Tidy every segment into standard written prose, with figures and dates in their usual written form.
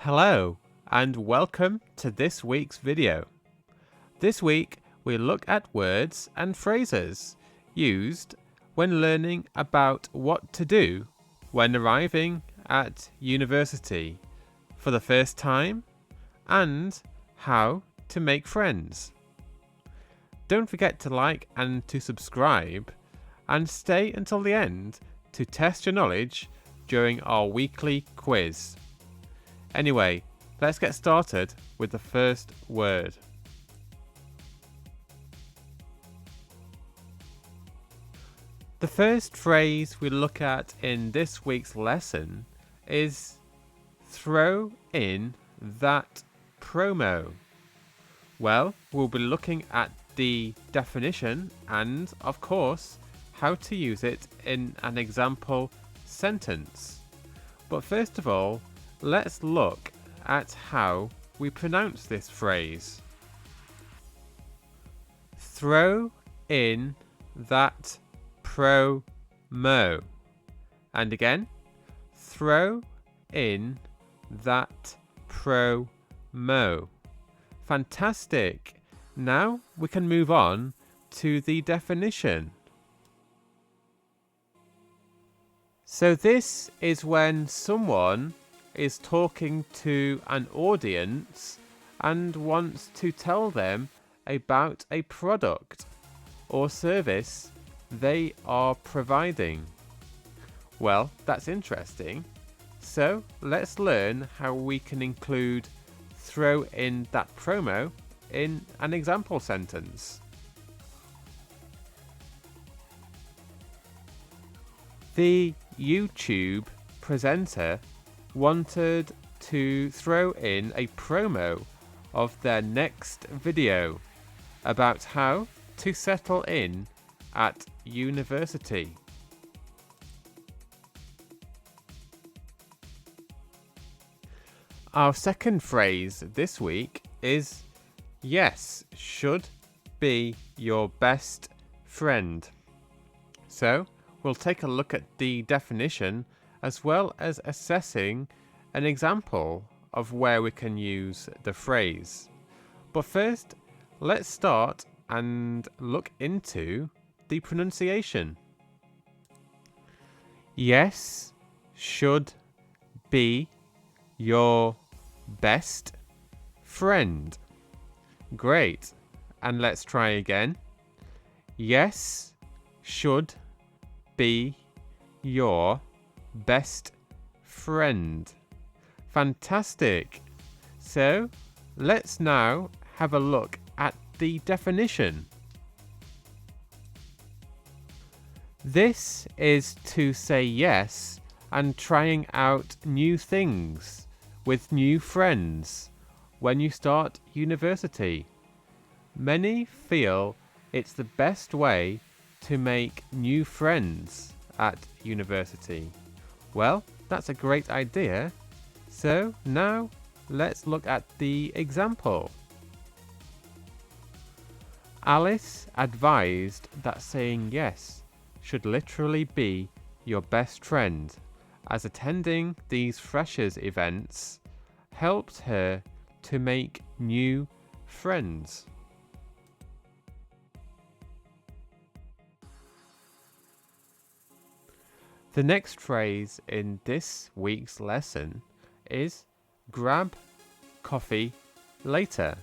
Hello and welcome to this week's video. This week we look at words and phrases used when learning about what to do when arriving at university for the first time and how to make friends. Don't forget to like and to subscribe and stay until the end to test your knowledge during our weekly quiz. Anyway, let's get started with the first word. The first phrase we look at in this week's lesson is throw in that promo. Well, we'll be looking at the definition and, of course, how to use it in an example sentence. But first of all, let's look at how we pronounce this phrase. Throw in that promo. And again, throw in that promo. Fantastic. Now we can move on to the definition. So this is when someone is talking to an audience and wants to tell them about a product or service they are providing. Well, that's interesting. So let's learn how we can include throw in that promo in an example sentence. The YouTube presenter wanted to throw in a promo of their next video about how to settle in at university. Our second phrase this week is yes should be your best friend. So we'll take a look at the definition as well as assessing an example of where we can use the phrase. But first, let's start and look into the pronunciation. Yes should be your best friend. Great. And let's try again. Yes should be your best friend. Fantastic. So let's now have a look at the definition. This is to say yes and trying out new things with new friends when you start university. Many feel it's the best way to make new friends at university. Well, that's a great idea. So now let's look at the example. Alice advised that saying yes should literally be your best friend, as attending these freshers events helped her to make new friends. The next phrase in this week's lesson is grab coffee later.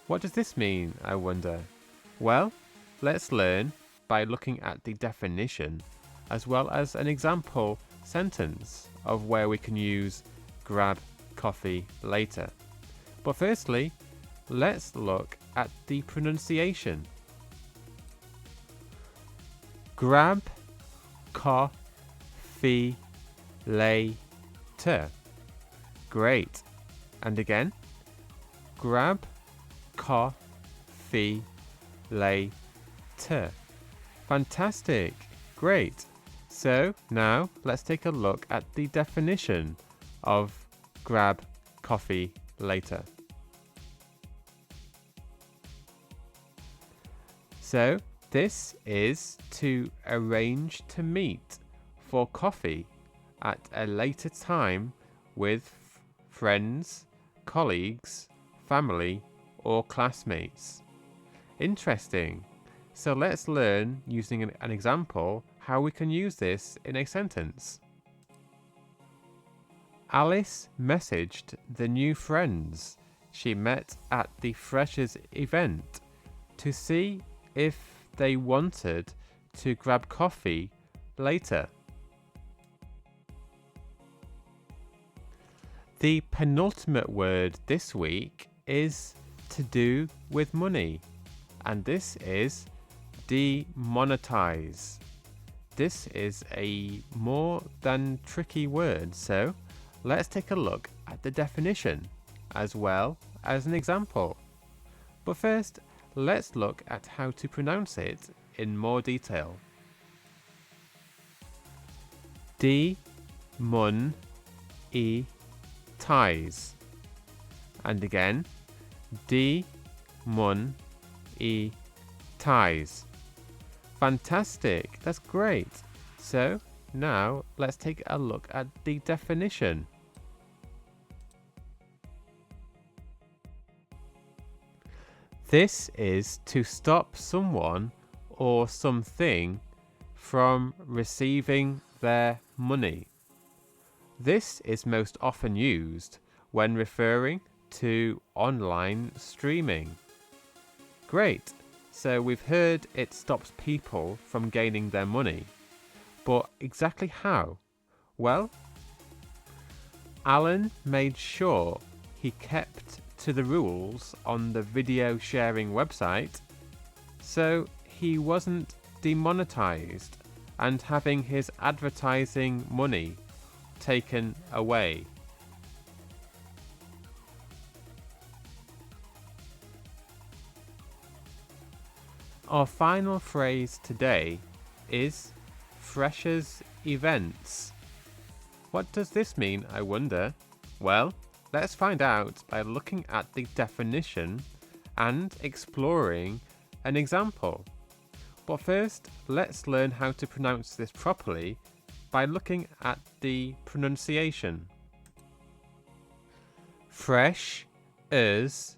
What does this mean, I wonder? Well, let's learn by looking at the definition as well as an example sentence of where we can use grab coffee later. But firstly, let's look at the pronunciation. Grab coffee later. Great. And again, grab coffee later. Fantastic. Great. So now let's take a look at the definition of grab coffee later. So this is to arrange to meet for coffee at a later time with friends, colleagues, family, or classmates. Interesting. So let's learn using an example how we can use this in a sentence. Alice messaged the new friends she met at the Freshers event to see if they wanted to grab coffee later. The penultimate word this week is to do with money, and this is demonetize. This is a more than tricky word, so let's take a look at the definition as well as an example. But first, let's look at how to pronounce it in more detail. Demonetize. And again, demonetize. Fantastic, that's great. So now let's take a look at the definition. This is to stop someone or something from receiving their money. This is most often used when referring to online streaming. Great, so we've heard it stops people from gaining their money, but exactly how? Well, Alan made sure he kept to the rules on the video sharing website, so he wasn't demonetized and having his advertising money taken away. Our final phrase today is Freshers events. What does this mean, I wonder? Well, let's find out by looking at the definition and exploring an example. But first, let's learn how to pronounce this properly by looking at the pronunciation. Freshers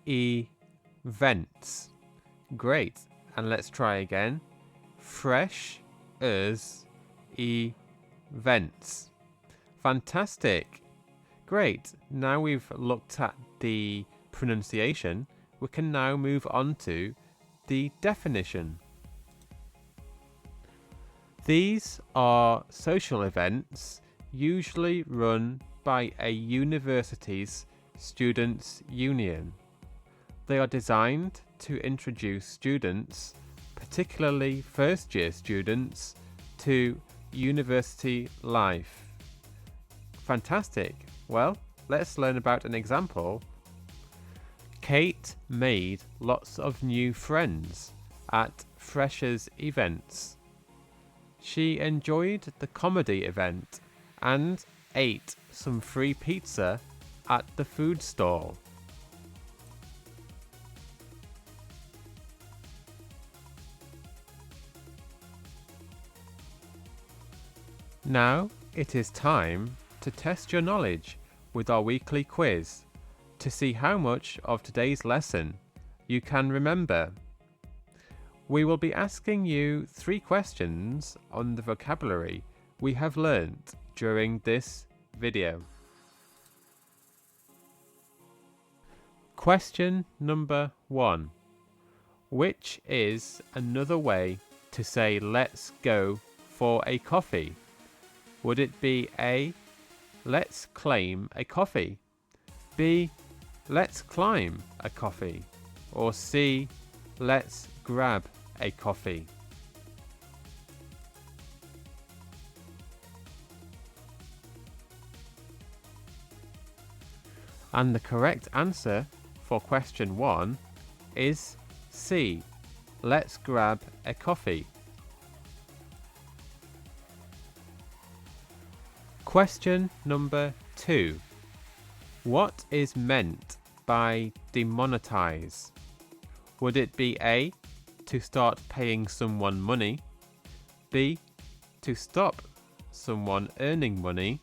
events. Great, and let's try again. Freshers events. Fantastic. Great, now we've looked at the pronunciation, we can now move on to the definition. These are social events usually run by a university's students' union. They are designed to introduce students, particularly first-year students, to university life. Fantastic. Well, let's learn about an example. Kate made lots of new friends at Freshers events. She enjoyed the comedy event and ate some free pizza at the food stall. Now it is time to test your knowledge with our weekly quiz to see how much of today's lesson you can remember. We will be asking you 3 questions on the vocabulary we have learnt during this video. Question number 1. Which is another way to say let's go for a coffee? Would it be A, let's claim a coffee, B, let's climb a coffee, or C, let's grab a coffee? And the correct answer for question 1 is C, let's grab a coffee. Question number 2. What is meant by demonetize? Would it be A, to start paying someone money, B, to stop someone earning money,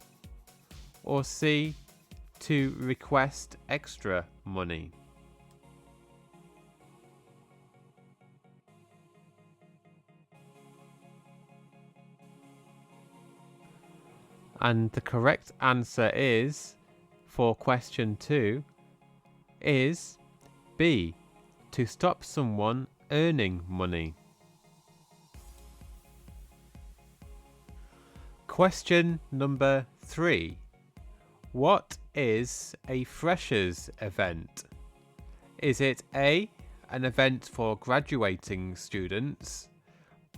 or C, to request extra money. And the correct answer is, for question 2, is B, to stop someone earning money. Question number 3. What is a freshers event? Is it A, an event for graduating students,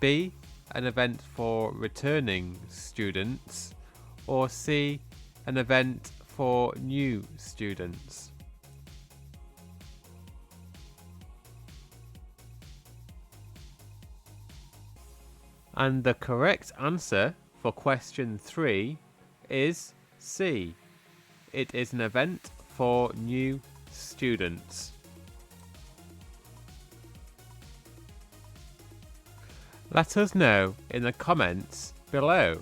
B, an event for returning students, or C, an event for new students? And the correct answer for question 3 is C. It is an event for new students. Let us know in the comments below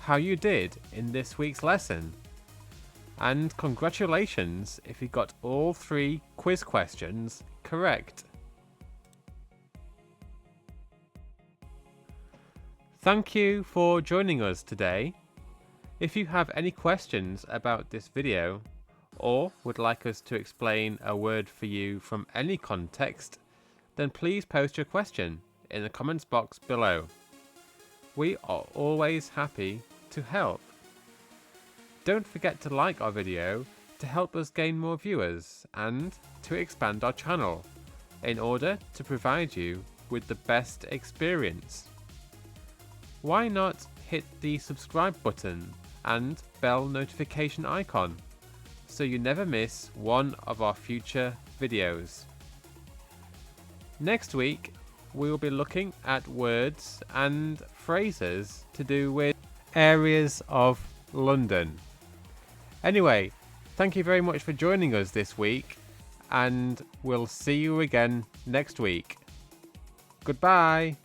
how you did in this week's lesson. And congratulations if you got all 3 quiz questions correct. Thank you for joining us today. If you have any questions about this video, or would like us to explain a word for you from any context, then please post your question in the comments box below. We are always happy to help. Don't forget to like our video to help us gain more viewers and to expand our channel in order to provide you with the best experience. Why not hit the subscribe button and bell notification icon so you never miss one of our future videos. Next week we will be looking at words and phrases to do with areas of London. Anyway, thank you very much for joining us this week, and we'll see you again next week. Goodbye.